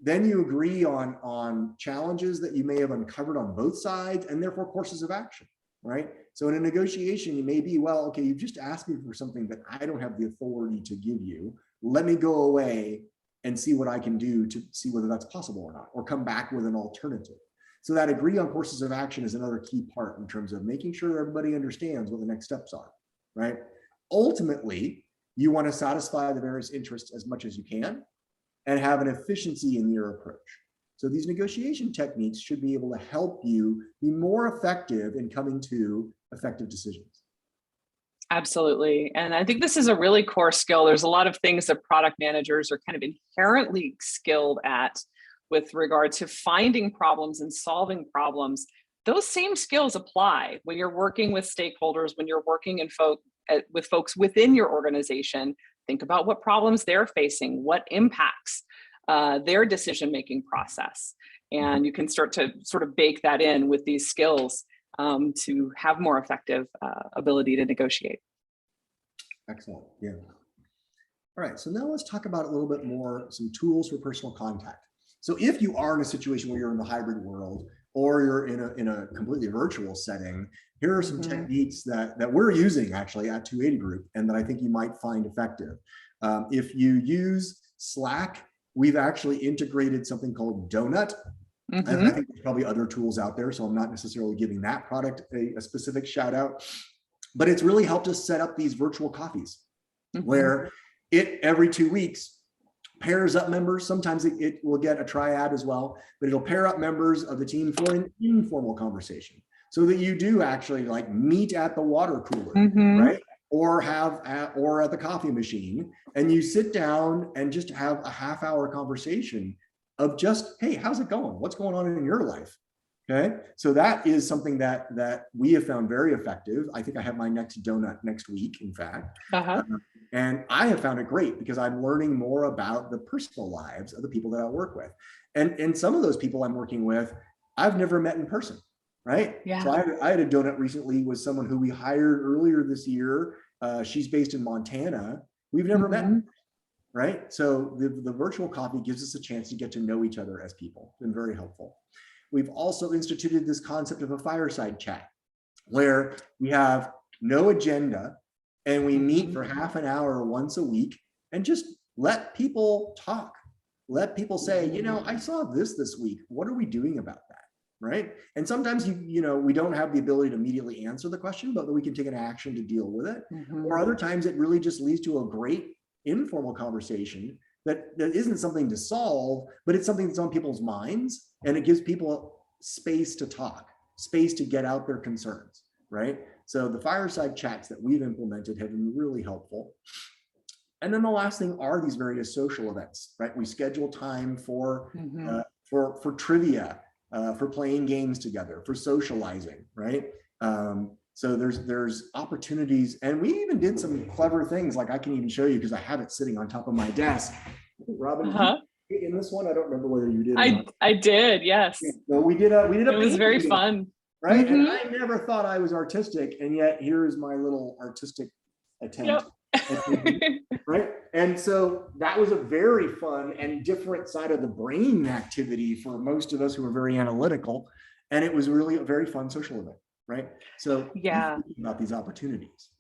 Then you agree on challenges that you may have uncovered on both sides, and therefore courses of action, right? So in a negotiation, you may be, well, okay, you've just asked me for something that I don't have the authority to give you. Let me go away and see what I can do to see whether that's possible or not, or come back with an alternative. So that agree on courses of action is another key part in terms of making sure everybody understands what the next steps are, right? Ultimately, you want to satisfy the various interests as much as you can and have an efficiency in your approach. So these negotiation techniques should be able to help you be more effective in coming to effective decisions. Absolutely. And I think this is a really core skill. There's a lot of things that product managers are kind of inherently skilled at with regard to finding problems and solving problems. Those same skills apply when you're working with stakeholders, when you're working with folks within your organization. Think about what problems they're facing, what impacts their decision-making process. And you can start to sort of bake that in with these skills to have more effective ability to negotiate. Excellent, yeah. All right, so now let's talk about a little bit more, some tools for personal contact. So if you are in a situation where you're in the hybrid world, or you're in a completely virtual setting, here are some techniques that we're using actually at 280 Group and that I think you might find effective. If you use Slack, we've actually integrated something called Donut. And I think there's probably other tools out there, so I'm not necessarily giving that product a specific shout out, but it's really helped us set up these virtual coffees where every 2 weeks pairs up members. Sometimes it will get a triad as well, but it'll pair up members of the team for an informal conversation so that you do actually like meet at the water cooler, right? Or or at the coffee machine, and you sit down and just have a half-hour conversation of just, hey, how's it going? What's going on in your life? Okay, so that is something that we have found very effective. I think I have my next donut next week, in fact. And I have found it great because I'm learning more about the personal lives of the people that I work with. And some of those people I'm working with, I've never met in person, right? Yeah. So I had a donut recently with someone who we hired earlier this year. She's based in Montana. We've never met, right? So the virtual coffee gives us a chance to get to know each other as people. It's been very helpful. We've also instituted this concept of a fireside chat where we have no agenda and we meet for half an hour once a week and just let people talk. Let people say, I saw this week. What are we doing about that? Right? And sometimes we don't have the ability to immediately answer the question, but we can take an action to deal with it. Or other times it really just leads to a great informal conversation that isn't something to solve, but it's something that's on people's minds, and it gives people space to talk, space to get out their concerns, right? So the fireside chats that we've implemented have been really helpful. And then the last thing are these various social events, right? We schedule time for trivia, for playing games together, for socializing, right? So there's opportunities, and we even did some clever things. Like I can even show you because I have it sitting on top of my desk. Robyn, in this one, I don't remember whether you did. I did, yes. So we did a. It was very fun, right? And I never thought I was artistic, and yet here is my little artistic attempt. Right? And so that was a very fun and different side of the brain activity for most of us who are very analytical. And it was really a very fun social event. right? So Yeah. think about these opportunities.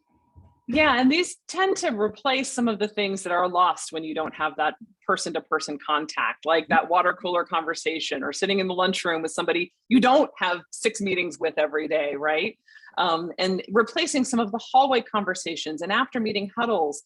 Yeah, and these tend to replace some of the things that are lost when you don't have that person-to-person contact, like that water cooler conversation or sitting in the lunchroom with somebody you don't have 6 meetings with every day, right? And replacing some of the hallway conversations and after meeting huddles,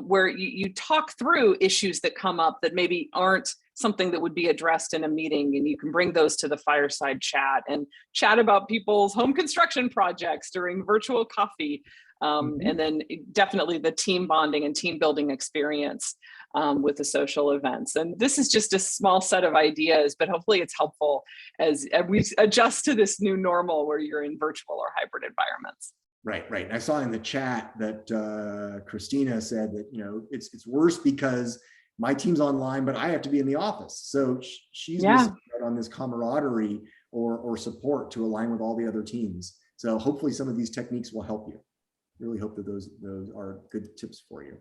where you talk through issues that come up that maybe aren't something that would be addressed in a meeting, and you can bring those to the fireside chat and chat about people's home construction projects during virtual coffee. And then definitely the team bonding and team building experience with the social events. And this is just a small set of ideas, but hopefully it's helpful as we adjust to this new normal where you're in virtual or hybrid environments. Right, right. And I saw in the chat that Christina said that, you know, it's worse because my team's online, but I have to be in the office. So she's missing out on this camaraderie or support to align with all the other teams. So hopefully some of these techniques will help you. Really hope that those are good tips for you.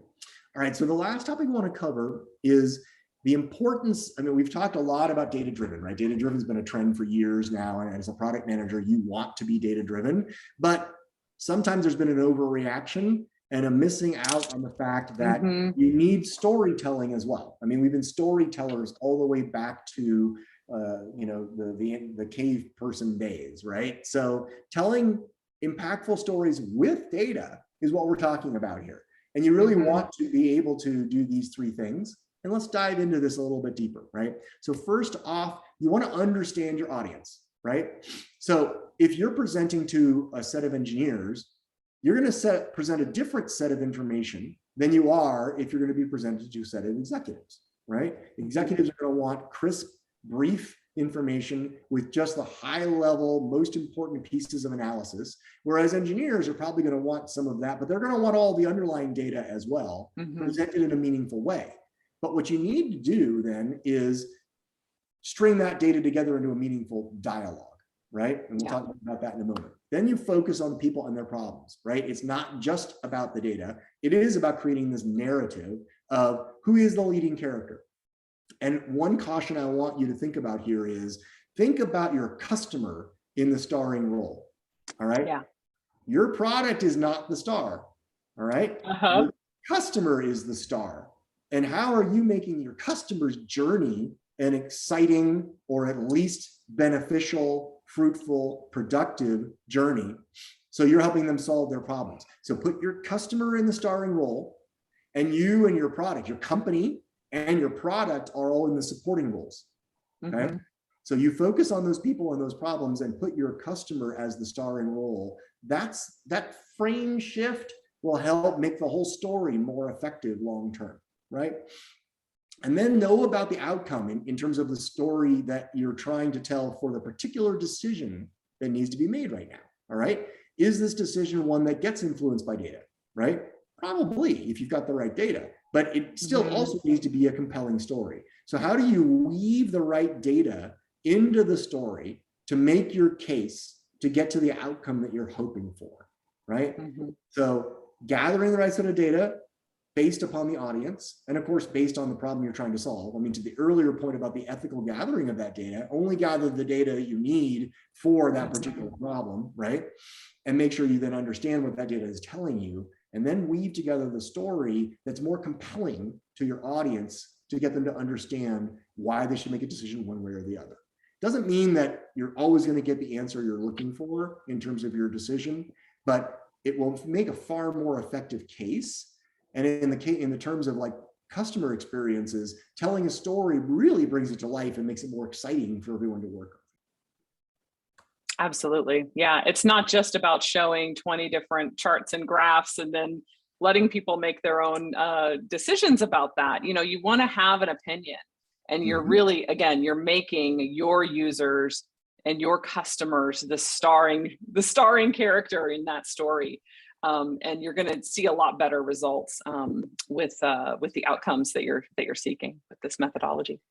All right, so the last topic I want to cover is the importance. I mean, we've talked a lot about data-driven, right? Data-driven has been a trend for years now, and as a product manager, you want to be data-driven, but sometimes there's been an overreaction and a missing out on the fact that you need storytelling as well. I mean, we've been storytellers all the way back to you know, the cave person days, right? So telling impactful stories with data is what we're talking about here. And you really want to be able to do these 3 things. And let's dive into this a little bit deeper, right? So first off, you want to understand your audience, right? So if you're presenting to a set of engineers, you're going to present a different set of information than you are if you're going to be presented to a set of executives, right? Executives are going to want crisp, brief information with just the high level, most important pieces of analysis, whereas engineers are probably going to want some of that, but they're going to want all the underlying data as well, presented in a meaningful way. But what you need to do then is string that data together into a meaningful dialogue, right? And we'll talk about that in a moment. Then you focus on people and their problems, right? It's not just about the data. It is about creating this narrative of who is the leading character. And one caution I want you to think about here is think about your customer in the starring role. All right. Yeah. Your product is not the star. All right. Your customer is the star. And how are you making your customer's journey an exciting or at least beneficial, fruitful, productive journey? So you're helping them solve their problems. So put your customer in the starring role, and you and your product, your company and your product are all in the supporting roles, okay? So you focus on those people and those problems and put your customer as the starring role. That frame shift will help make the whole story more effective long-term, right? And then know about the outcome in terms of the story that you're trying to tell for the particular decision that needs to be made right now, all right? Is this decision one that gets influenced by data, right? Probably, if you've got the right data. But it still also needs to be a compelling story. So how do you weave the right data into the story to make your case to get to the outcome that you're hoping for, right? So gathering the right set of data based upon the audience, and of course, based on the problem you're trying to solve. I mean, to the earlier point about the ethical gathering of that data, only gather the data you need for that particular problem, right? And make sure you then understand what that data is telling you, and then weave together the story that's more compelling to your audience to get them to understand why they should make a decision one way or the other. Doesn't mean that you're always going to get the answer you're looking for in terms of your decision, but it will make a far more effective case. And in the terms of like customer experiences, telling a story really brings it to life and makes it more exciting for everyone to work on. Absolutely. Yeah. It's not just about showing 20 different charts and graphs and then letting people make their own decisions about that. You know, you want to have an opinion, and you're really, again, you're making your users and your customers the starring character in that story. And you're going to see a lot better results with the outcomes that you're seeking with this methodology.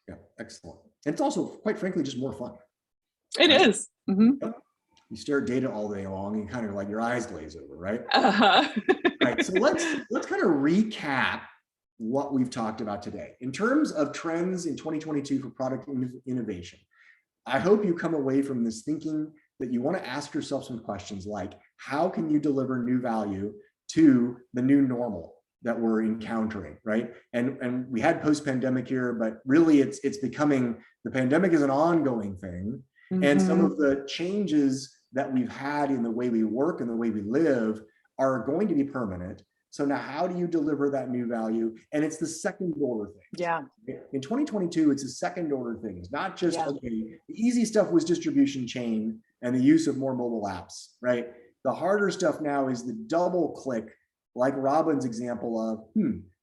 Yeah, excellent. And it's also, quite frankly, just more fun. It is. You stare at data all day long and kind of like your eyes glaze over, right? Right. So let's kind of recap what we've talked about today in terms of trends in 2022 for product innovation. I hope you come away from this thinking that you want to ask yourself some questions like, how can you deliver new value to the new normal that we're encountering, right? And we had post-pandemic here, but really it's becoming, the pandemic is an ongoing thing. And some of the changes that we've had in the way we work and the way we live are going to be permanent. So now how do you deliver that new value? And it's the second order thing. Yeah. In 2022, it's a second order things, not just, Yeah. okay, the easy stuff was distribution chain and the use of more mobile apps, right? The harder stuff now is the double click, like Robyn's example of,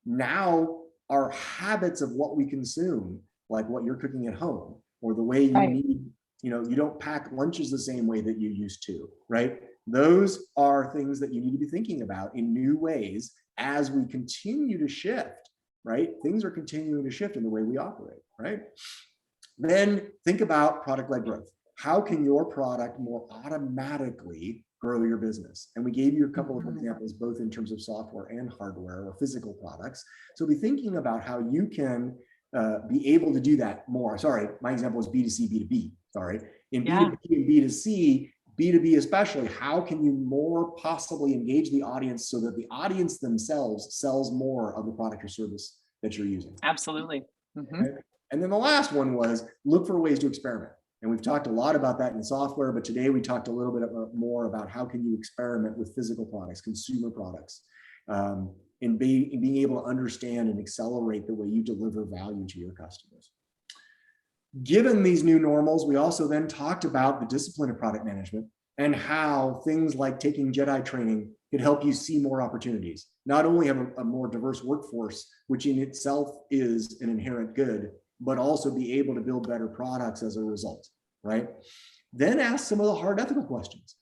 now our habits of what we consume, like what you're cooking at home, or the way you need, you don't pack lunches the same way that you used to, right? Those are things that you need to be thinking about in new ways as we continue to shift, right? Things are continuing to shift in the way we operate, right? Then think about product-led growth. How can your product more automatically grow your business? And we gave you a couple of examples, both in terms of software and hardware or physical products. So be thinking about how you can be able to do that more. Sorry, my example is B2C, B2B, sorry. In B2B and B2C, B2B especially, how can you more possibly engage the audience so that the audience themselves sells more of the product or service that you're using? Absolutely. Okay? And then the last one was look for ways to experiment. And we've talked a lot about that in software, but today we talked a little bit more about how can you experiment with physical products, consumer products, in being able to understand and accelerate the way you deliver value to your customers. Given these new normals, we also then talked about the discipline of product management and how things like taking Jedi training could help you see more opportunities, not only have a more diverse workforce, which in itself is an inherent good, but also be able to build better products as a result, right? Then ask some of the hard ethical questions.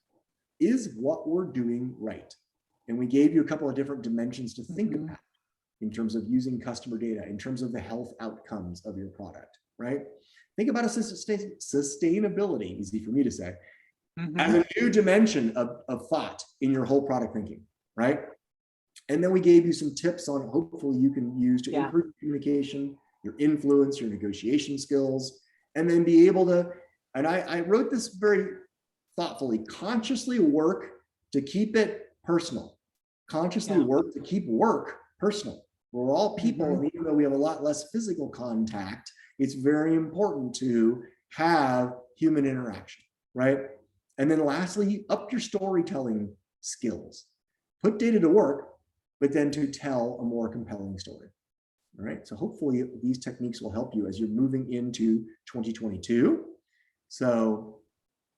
Is what we're doing right? And we gave you a couple of different dimensions to think about in terms of using customer data, in terms of the health outcomes of your product, right? Think about sustainability, easy for me to say, as a new dimension of thought in your whole product thinking, right? And then we gave you some tips on hopefully you can use to improve communication, your influence, your negotiation skills, and then be able to, and I wrote this very thoughtfully, consciously work to keep it personal, consciously work to keep work personal. We're all people, and even though we have a lot less physical contact, it's very important to have human interaction, right? And then lastly, up your storytelling skills. Put data to work, but then to tell a more compelling story. All right, so hopefully these techniques will help you as you're moving into 2022. So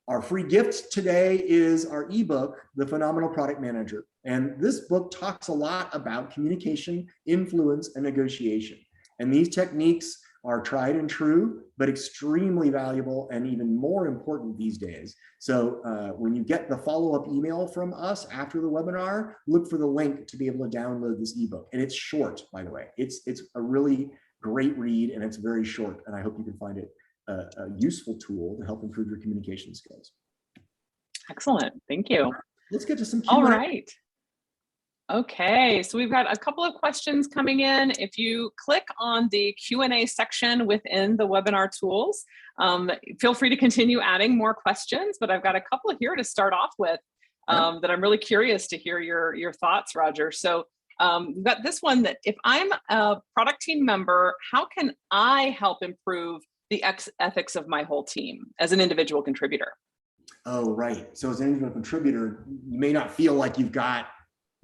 our free gift today is our ebook, The Phenomenal Product Manager. And this book talks a lot about communication, influence, and negotiation. And these techniques are tried and true, but extremely valuable and even more important these days. So when you get the follow-up email from us after the webinar, look for the link to be able to download this ebook. And it's short, by the way. It's a really great read, and it's very short. And I hope you can find it a useful tool to help improve your communication skills. Excellent. Thank you. Let's get to some Q&A. All right. Okay, so we've got a couple of questions coming in. If you click on the Q&A section within the webinar tools, feel free to continue adding more questions, but I've got a couple here to start off with that I'm really curious to hear your thoughts, Roger. So we've got this one that if I'm a product team member, how can I help improve the ethics of my whole team as an individual contributor? Oh, right. So as an individual contributor, you may not feel like you've got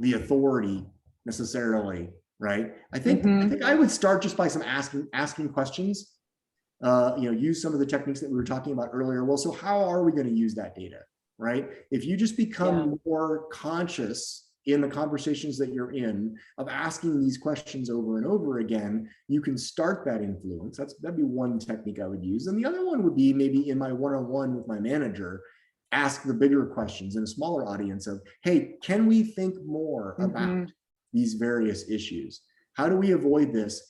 the authority necessarily, right? I think I would start just by some asking questions. Use some of the techniques that we were talking about earlier. Well, so how are we going to use that data, right? If you just become more conscious in the conversations that you're in of asking these questions over and over again, you can start that influence. That'd be one technique I would use. And the other one would be maybe in my one-on-one with my manager, ask the bigger questions in a smaller audience of, hey, can we think more about these various issues? How do we avoid this?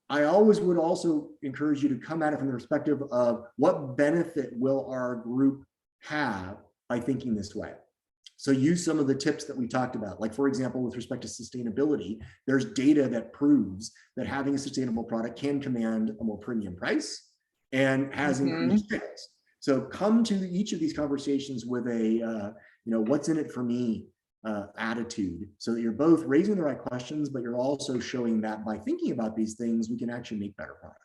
I always would also encourage you to come at it from the perspective of what benefit will our group have by thinking this way? So use some of the tips that we talked about. Like, for example, with respect to sustainability, there's data that proves that having a sustainable product can command a more premium price and has increased sales. So come to each of these conversations with a, what's in it for me attitude, so that you're both raising the right questions, but you're also showing that by thinking about these things, we can actually make better products.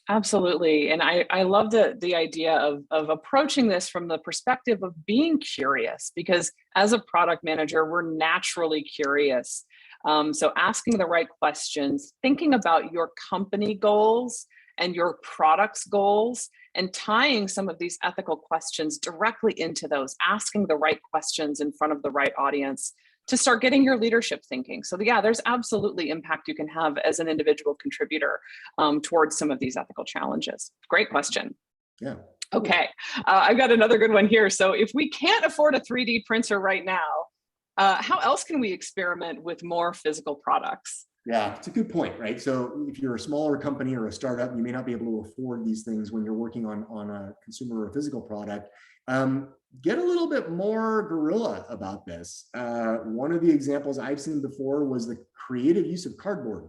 Absolutely. And I love the idea of approaching this from the perspective of being curious, because as a product manager, we're naturally curious. So asking the right questions, thinking about your company goals and your product's goals, and tying some of these ethical questions directly into those, asking the right questions in front of the right audience to start getting your leadership thinking. So yeah, there's absolutely impact you can have as an individual contributor towards some of these ethical challenges. Great question. Yeah. Okay, I've got another good one here. So if we can't afford a 3D printer right now, how else can we experiment with more physical products? Yeah, it's a good point, right? So if you're a smaller company or a startup, you may not be able to afford these things when you're working on a consumer or a physical product. Get a little bit more guerrilla about this. One of the examples I've seen before was the creative use of cardboard.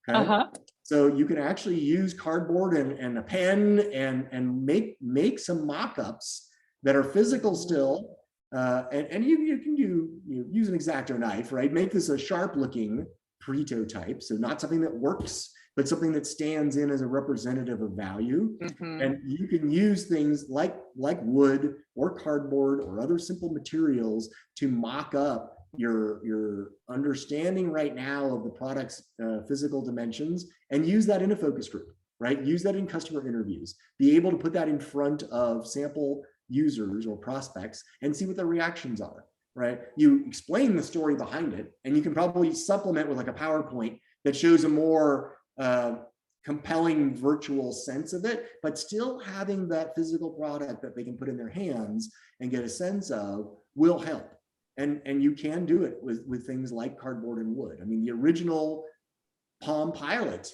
Okay? So you can actually use cardboard and a pen and make some mock-ups that are physical still. And you can use an X-Acto knife, right? Make this a sharp-looking prototype, so not something that works, but something that stands in as a representative of value. And you can use things like wood or cardboard or other simple materials to mock up your understanding right now of the product's physical dimensions, and use that in a focus group, right? Use that in customer interviews. Be able to put that in front of sample users or prospects and see what their reactions are. Right? You explain the story behind it, and you can probably supplement with like a PowerPoint that shows a more compelling virtual sense of it, but still having that physical product that they can put in their hands and get a sense of will help. And you can do it with things like cardboard and wood. I mean, the original Palm Pilot,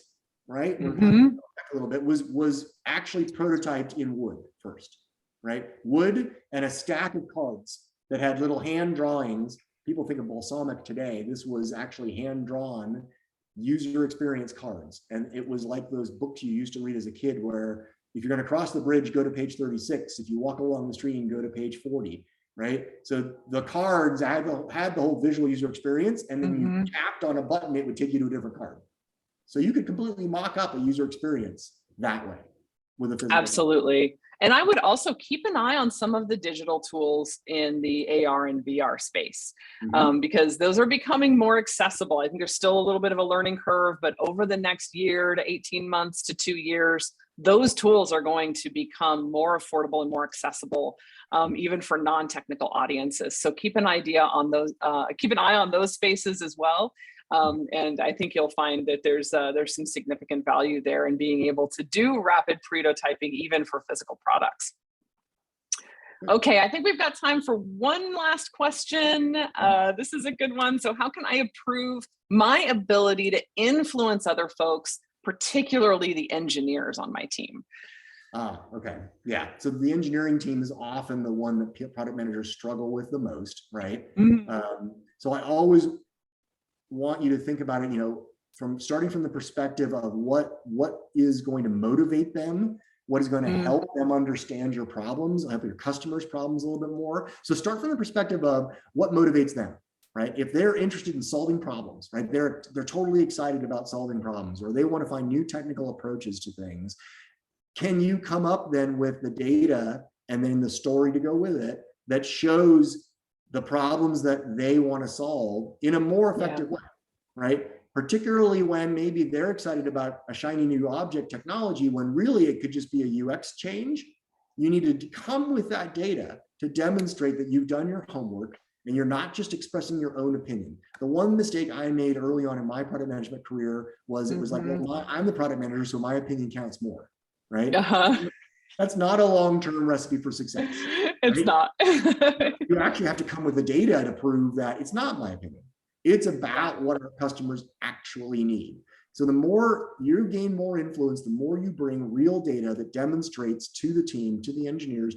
right? We're talking about that a little bit, was actually prototyped in wood first, right? Wood and a stack of cards that had little hand drawings. People think of balsamic today. This was actually hand-drawn user experience cards. And it was like those books you used to read as a kid, where if you're going to cross the bridge, go to page 36. If you walk along the stream, go to page 40, right? So the cards had the whole visual user experience, and then you tapped on a button, it would take you to a different card. So you could completely mock up a user experience that way with a physical. Absolutely. And I would also keep an eye on some of the digital tools in the AR and VR space, because those are becoming more accessible. I think there's still a little bit of a learning curve, but over the next year to 18 months to 2 years, those tools are going to become more affordable and more accessible, even for non-technical audiences. So keep an eye on those spaces as well. And I think you'll find that there's some significant value there in being able to do rapid prototyping, even for physical products. Okay, I think we've got time for one last question. This is a good one. So how can I improve my ability to influence other folks, particularly the engineers on my team? Okay. Yeah. So the engineering team is often the one that product managers struggle with the most, right? So I always want you to think about it, starting from the perspective of what is going to motivate them, what is going to help them understand your problems, help your customers' problems a little bit more. So start from the perspective of what motivates them, right? If they're interested in solving problems, right? They're totally excited about solving problems, or they want to find new technical approaches to things. Can you come up then with the data and then the story to go with it that shows the problems that they want to solve in a more effective way, right? Particularly when maybe they're excited about a shiny new object technology, when really it could just be a UX change. You need to come with that data to demonstrate that you've done your homework and you're not just expressing your own opinion. The one mistake I made early on in my product management career was it was like, well, I'm the product manager, so my opinion counts more, right? That's not a long-term recipe for success. It's not. You actually have to come with the data to prove that it's not my opinion. It's about what our customers actually need. So the more you gain more influence, the more you bring real data that demonstrates to the team, to the engineers,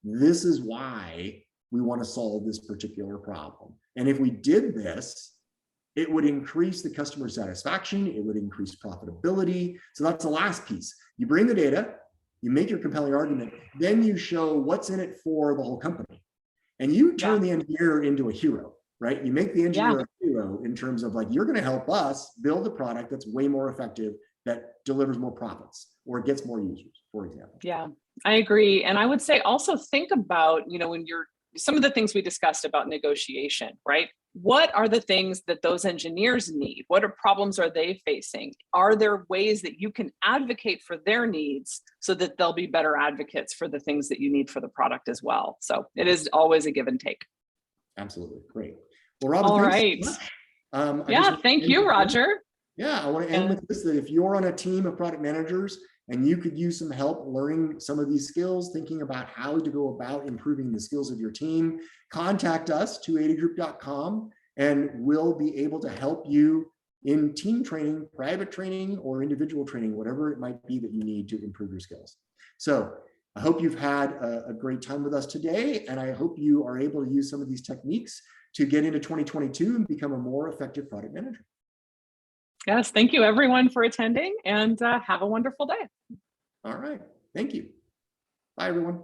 this is why we want to solve this particular problem. And if we did this, it would increase the customer satisfaction, it would increase profitability. So that's the last piece. You bring the data, you make your compelling argument, then you show what's in it for the whole company. And you turn the engineer into a hero, right? You make the engineer a hero in terms of like, you're going to help us build a product that's way more effective, that delivers more profits or gets more users, for example. Yeah, I agree. And I would say also think about, when you're, some of the things we discussed about negotiation, right? What are the things that those engineers need? What problems are they facing? Are there ways that you can advocate for their needs so that they'll be better advocates for the things that you need for the product as well? So it is always a give and take. Absolutely. Great. Well, Robyn, all thanks right. so much. Yeah, thank you, Roger. Yeah, I want to end with this, that if you're on a team of product managers and you could use some help learning some of these skills, thinking about how to go about improving the skills of your team, contact us, 280group.com, and we'll be able to help you in team training, private training, or individual training, whatever it might be that you need to improve your skills. So I hope you've had a great time with us today, and I hope you are able to use some of these techniques to get into 2022 and become a more effective product manager. Yes, thank you everyone for attending, and have a wonderful day. All right, thank you. Bye everyone.